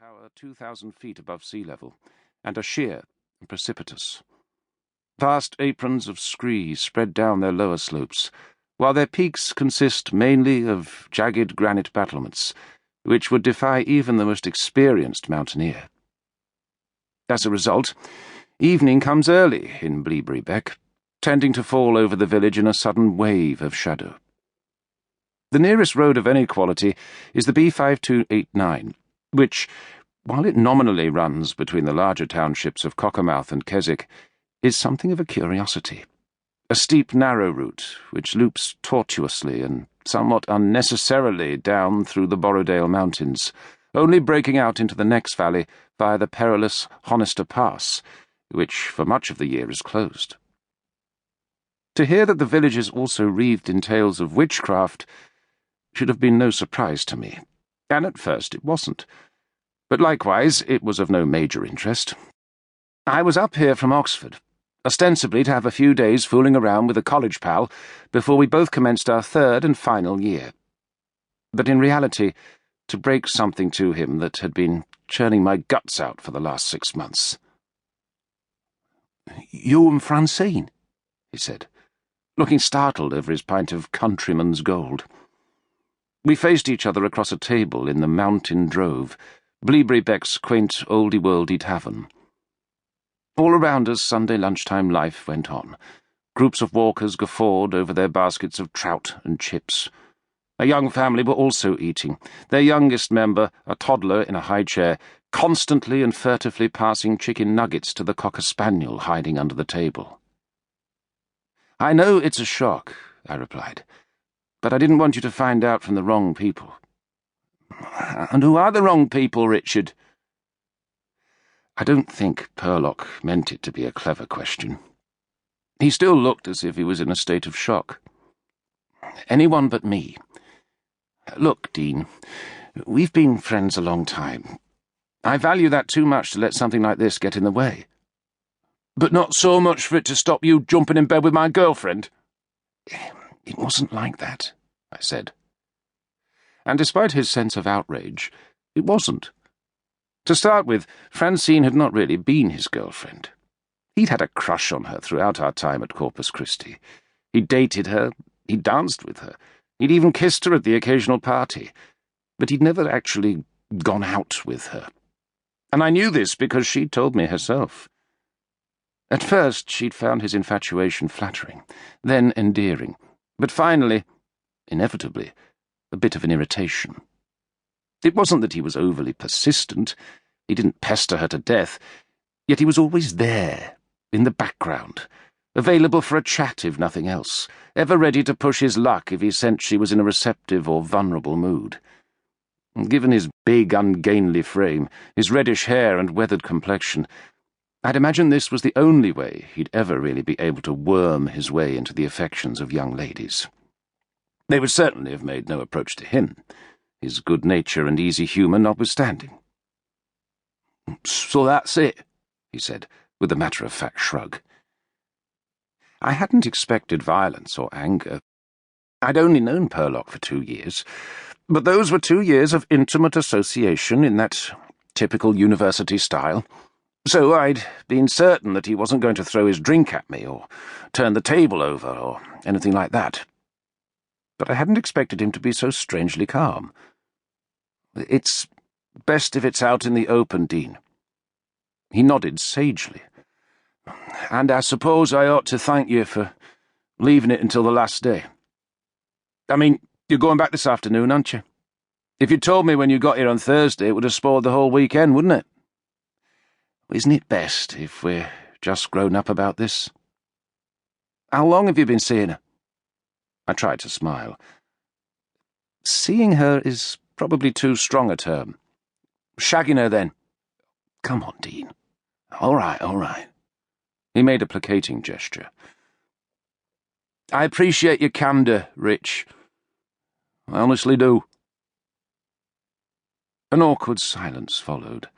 tower 2,000 feet above sea level, and are sheer and precipitous. Vast aprons of scree spread down their lower slopes, while their peaks consist mainly of jagged granite battlements, which would defy even the most experienced mountaineer. As a result, evening comes early in Bleaberry Beck, tending to fall over the village in a sudden wave of shadow. The nearest road of any quality is the B5289, which, while it nominally runs between the larger townships of Cockermouth and Keswick, is something of a curiosity. A steep, narrow route which loops tortuously and somewhat unnecessarily down through the Borrowdale Mountains, only breaking out into the next valley via the perilous Honister Pass, which for much of the year is closed. To hear that the village is also wreathed in tales of witchcraft should have been no surprise to me, and at first it wasn't. But likewise it was of no major interest. I was up here from Oxford, ostensibly to have a few days fooling around with a college pal before we both commenced our third and final year. But in reality, to break something to him that had been churning my guts out for the last 6 months. "You and Francine?" he said, looking startled over his pint of countryman's gold. We faced each other across a table in the Mountain Drove, Bleaberry Beck's quaint oldie-worldy tavern. All around us Sunday lunchtime life went on. Groups of walkers guffawed over their baskets of trout and chips. A young family were also eating, their youngest member, a toddler in a high chair, constantly and furtively passing chicken nuggets to the cocker spaniel hiding under the table. "I know it's a shock," I replied, "but I didn't want you to find out from the wrong people." "And who are the wrong people, Richard?" I don't think Purlock meant it to be a clever question. He still looked as if he was in a state of shock. "Anyone but me. Look, Dean, we've been friends a long time. I value that too much to let something like this get in the way." "But not so much for it to stop you jumping in bed with my girlfriend?" "It wasn't like that," I said. And despite his sense of outrage, it wasn't. To start with, Francine had not really been his girlfriend. He'd had a crush on her throughout our time at Corpus Christi. He'd dated her, he'd danced with her, he'd even kissed her at the occasional party, but he'd never actually gone out with her. And I knew this because she'd told me herself. At first, she'd found his infatuation flattering, then endearing, but finally, inevitably, a bit of an irritation. It wasn't that he was overly persistent. He didn't pester her to death, yet he was always there, in the background, available for a chat if nothing else, ever ready to push his luck if he sensed she was in a receptive or vulnerable mood. Given his big, ungainly frame, his reddish hair and weathered complexion, I'd imagine this was the only way he'd ever really be able to worm his way into the affections of young ladies. They would certainly have made no approach to him, his good nature and easy humour notwithstanding. "So that's it," he said, with a matter-of-fact shrug. I hadn't expected violence or anger. I'd only known Purlock for 2 years, but those were 2 years of intimate association in that typical university style, so I'd been certain that he wasn't going to throw his drink at me or turn the table over or anything like that. But I hadn't expected him to be so strangely calm. "It's best if it's out in the open, Dean." He nodded sagely. "And I suppose I ought to thank you for leaving it until the last day. I mean, you're going back this afternoon, aren't you? If you'd told me when you got here on Thursday, it would have spoiled the whole weekend, wouldn't it? Isn't it best if we're just grown up about this? How long have you been seeing her?" I tried to smile. "Seeing her is probably too strong a term." "Shagging her, then." "Come on, Dean." All right. He made a placating gesture. "I appreciate your candour, Rich. I honestly do." An awkward silence followed.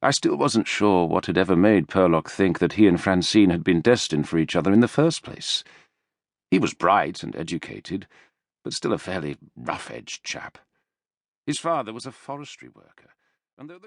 I still wasn't sure what had ever made Purlock think that he and Francine had been destined for each other in the first place. He was bright and educated, but still a fairly rough-edged chap. His father was a forestry worker, and though the